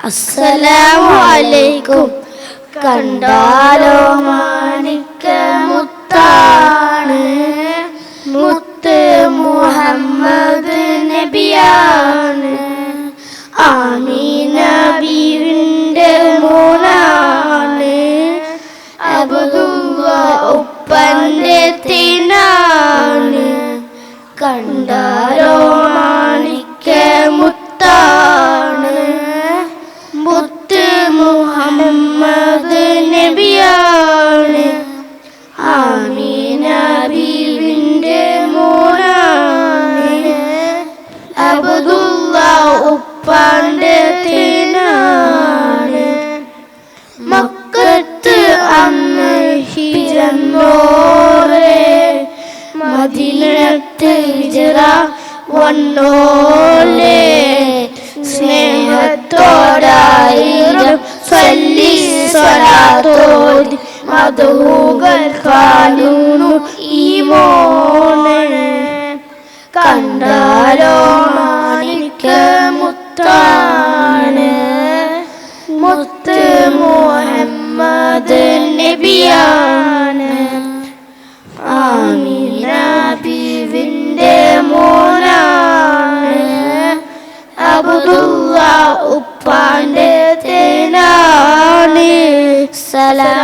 അസ്സലാമു അലൈക്കും. കണ്ടാലോ മാണിക്ക മുത്താണ്, മുത്ത് മുഹമ്മദ് നബിയാണ്. ആമീന ബീവിന്റെ മോനാണ്, അബ്ദുള്ള ഉപ്പന്റെ തേനാണ്. കണ്ടാലോ മാണിക്ക മുത്താണ്, മുത്ത് മുഹമ്മദ് നബിയാണ്. ആമീന ബീവിന്റെ മോനാണ്, അബ്ദുള്ള ഉപ്പാന്റെ തേനാണ്. മക്കത്ത് അന്ന് ഹിജന്നോരെ, മദീനത്ത് ഹിജ്റ വന്നോലെ. സ്നേഹത്തോടായിരം സ്വല്ലി സ്വലാത്തോതി മധുകൾ കാണുന്നു ഈ മോനെ. കണ്ടാലോ മാണിക്ക മുത്താണ്, മുത്ത് മുഹമ്മദ് നബിയാണ്. ആമീന ബീവിന്റെ മോനാണ്, അബ്ദുള്ള ഉപ്പാന്റെ തേനാണ്. സലാം.